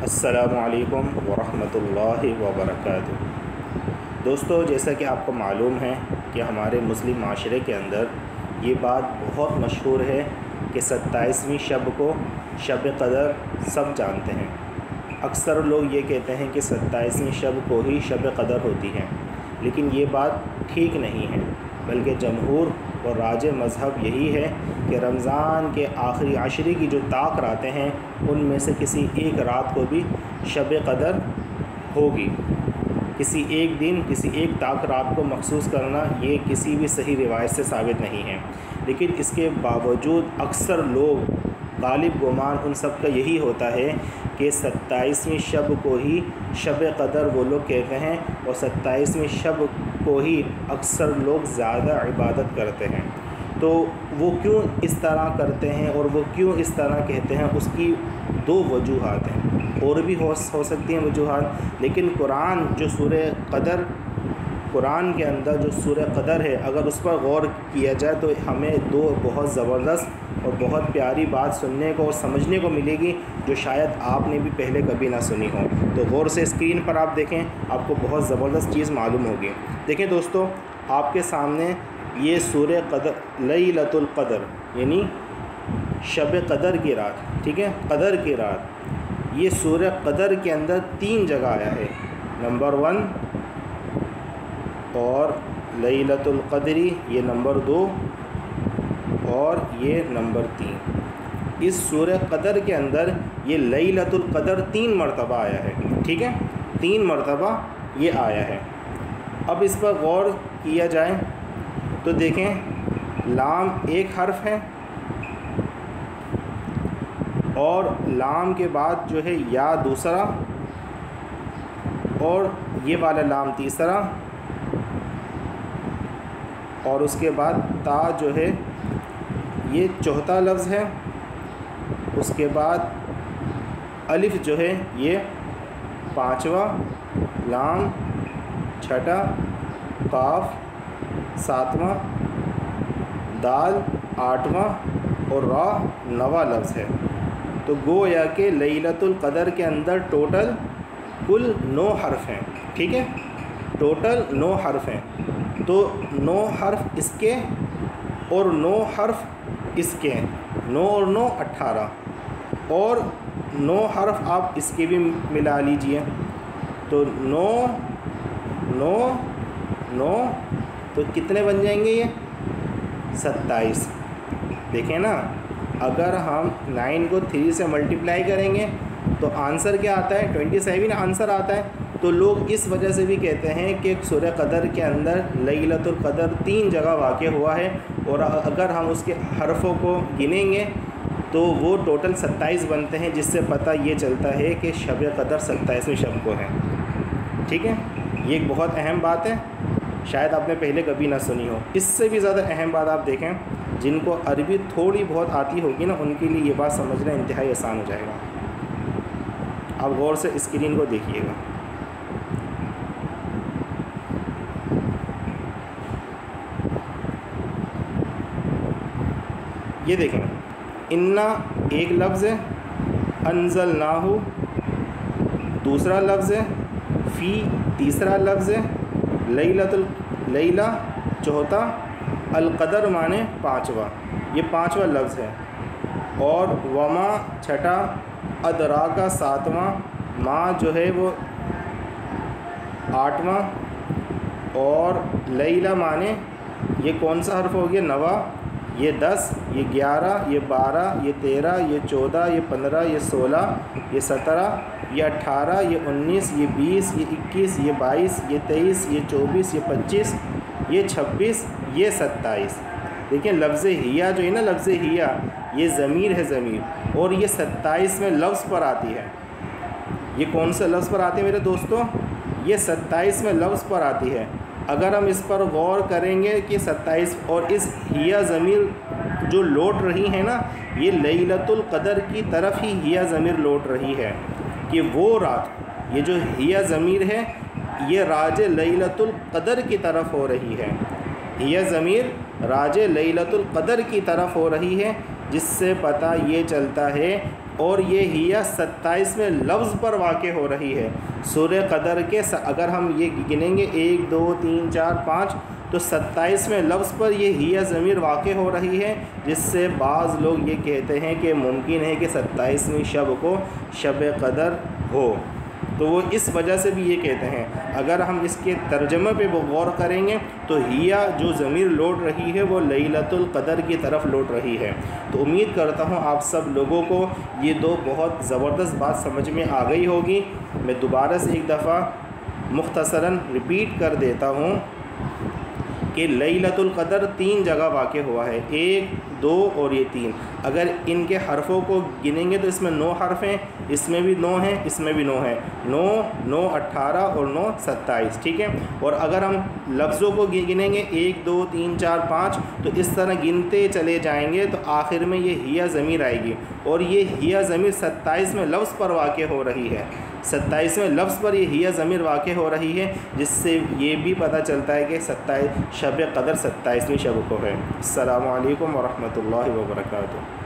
السلام علیکم ورحمۃ اللہ وبرکاتہ۔ دوستو، جیسا کہ آپ کو معلوم ہے کہ ہمارے مسلم معاشرے کے اندر یہ بات بہت مشہور ہے کہ 27ویں شب کو شب قدر سب جانتے ہیں۔ اکثر لوگ یہ کہتے ہیں کہ 27ویں شب کو ہی شب قدر ہوتی ہے، لیکن یہ بات ٹھیک نہیں ہے، بلکہ جمہور اور راج مذہب یہی ہے کہ رمضان کے آخری عشرے کی جو طاق راتیں ہیں ان میں سے کسی ایک رات کو بھی شب قدر ہوگی۔ کسی ایک دن، کسی ایک طاق رات کو مخصوص کرنا یہ کسی بھی صحیح روایت سے ثابت نہیں ہے، لیکن اس کے باوجود اکثر لوگ، غالب گمان ان سب کا یہی ہوتا ہے کہ 27ویں شب کو ہی شب قدر وہ لوگ کہتے ہیں، اور 27ویں شب کو ہی اکثر لوگ زیادہ عبادت کرتے ہیں۔ تو وہ کیوں اس طرح کرتے ہیں اور وہ کیوں اس طرح کہتے ہیں، اس کی دو وجوہات ہیں، اور بھی ہو سکتی ہیں وجوہات، لیکن قرآن جو سورہ قدر، قرآن کے اندر جو سورہ قدر ہے، اگر اس پر غور کیا جائے تو ہمیں دو بہت زبردست اور بہت پیاری بات سننے کو اور سمجھنے کو ملے گی، جو شاید آپ نے بھی پہلے کبھی نہ سنی ہو۔ تو غور سے اسکرین پر آپ دیکھیں، آپ کو بہت زبردست چیز معلوم ہوگی۔ دیکھیں دوستو، آپ کے سامنے یہ سورہ قدر، لیلۃ القدر یعنی شب قدر کی رات، ٹھیک ہے، قدر کی رات، یہ سورہ قدر کے اندر 3 جگہ آیا ہے، نمبر 1 اور لیلۃ القدری یہ نمبر 2 اور یہ نمبر 3۔ اس سورہ قدر کے اندر یہ لیلۃ القدر 3 مرتبہ آیا ہے، ٹھیک ہے، 3 مرتبہ یہ آیا ہے۔ اب اس پر غور کیا جائے تو دیکھیں، لام ایک حرف ہے اور لام کے بعد جو ہے یا دوسرا اور یہ والا لام تیسرا، اور اس کے بعد تا جو ہے یہ چوتھا لفظ ہے، اس کے بعد الف جو ہے یہ 5واں، لام 6، قاف 7واں، دال 8واں اور را 9واں لفظ ہے۔ تو گویا کہ لیلۃ القدر کے اندر ٹوٹل کل 9 حرف ہیں، ٹھیک ہے، ٹوٹل 9 حرف ہیں۔ تو 9 حرف اس کے اور 9 حرف اس کے، 9 اور 9 18، اور 9 حرف آپ اس کے بھی ملا لیجئے، تو 9 9 9 تو کتنے بن جائیں گے یہ؟ 27۔ دیکھیں نا، اگر ہم 9 کو 3 سے ملٹیپلائی کریں گے تو آنسر کیا آتا ہے؟ 27 آنسر آتا ہے۔ تو لوگ اس وجہ سے بھی کہتے ہیں کہ سورہ قدر کے اندر لیلۃ القدر 3 جگہ واقع ہوا ہے، اور اگر ہم اس کے حرفوں کو گنیں گے تو وہ ٹوٹل 27 بنتے ہیں، جس سے پتہ یہ چلتا ہے کہ شب قدر 27ویں شب کو ہے، ٹھیک ہے۔ یہ ایک بہت اہم بات ہے، شاید آپ نے پہلے کبھی نہ سنی ہو۔ اس سے بھی زیادہ اہم بات آپ دیکھیں، جن کو عربی تھوڑی بہت آتی ہوگی نا، ان کے لیے یہ بات سمجھنا انتہائی آسان ہو جائے گا۔ آپ غور سے اسکرین کو دیکھیے گا۔ یہ دیکھیں، انا ایک لفظ ہے، انزلناہ دوسرا لفظ ہے، فی تیسرا لفظ ہے، لیلہ چوتھا، القدر مانے 5واں، یہ 5واں لفظ ہے، اور وما 6، ادراکا 7واں، ما جو ہے وہ 8واں، اور لیلہ مانے یہ کون سا حرف ہو گیا؟ 9، یہ 10، یہ 11، یہ 12، یہ 13، یہ 14، یہ 15، یہ 16، یہ 17، یہ 18، یہ 19، یہ 20، یہ 21، یہ 22، یہ 23، یہ 24، یہ 25، یہ 26، یہ 27۔ دیکھیں، لفظ ہیا جو ہے نا، لفظ ہیا یہ ضمیر ہے، ضمیر، اور یہ 27ویں لفظ پر آتی ہے۔ یہ کون سے لفظ پر آتی ہے میرے دوستو؟ یہ 27ویں لفظ پر آتی ہے۔ اگر ہم اس پر غور کریں گے کہ 27 اور اس ہیا ضمیر جو لوٹ رہی ہے نا، یہ لیلۃ القدر کی طرف ہی ہیا ضمیر لوٹ رہی ہے، کہ وہ رات، یہ جو ہیا ضمیر ہے یہ راج لیلۃ القدر کی طرف ہو رہی ہے، ہیا ضمیر راج لیلۃ القدر کی طرف ہو رہی ہے، جس سے پتہ یہ چلتا ہے اور یہ ہیہ 27ویں لفظ پر واقع ہو رہی ہے۔ سورہ قدر کے اگر ہم یہ گنیں گے 1 2 3 4 5 تو 27ویں لفظ پر یہ ہیہ ضمیر واقع ہو رہی ہے، جس سے بعض لوگ یہ کہتے ہیں کہ ممکن ہے کہ 27ویں شب کو شب قدر ہو، تو وہ اس وجہ سے بھی یہ کہتے ہیں۔ اگر ہم اس کے ترجمے پہ غور کریں گے تو ہیہ جو ضمیر لوٹ رہی ہے وہ لیلۃ القدر کی طرف لوٹ رہی ہے۔ تو امید کرتا ہوں آپ سب لوگوں کو یہ دو بہت زبردست بات سمجھ میں آ گئی ہوگی۔ میں دوبارہ سے ایک دفعہ مختصراً ریپیٹ کر دیتا ہوں کہ لیلۃ القدر 3 جگہ واقع ہوا ہے، 1 2 اور یہ 3۔ اگر ان کے حرفوں کو گنیں گے تو اس میں 9 حرف ہیں، اس میں بھی 9 ہیں، اس میں بھی 9 ہیں، 9 9 18 اور 9 27، ٹھیک ہے۔ اور اگر ہم لفظوں کو گنیں گے 1 2 3 4 5 تو اس طرح گنتے چلے جائیں گے تو آخر میں یہ ہیہ ضمیر آئے گی، اور یہ ہیہ ضمیر 27ویں لفظ پر واقع ہو رہی ہے، 27ویں لفظ پر یہ ہیہ ضمیر واقع ہو رہی ہے، جس سے یہ بھی پتہ چلتا ہے کہ شب قدر 27ویں شب کو ہے۔ السلام علیکم ورحمۃ اللہ وبرکاتہ۔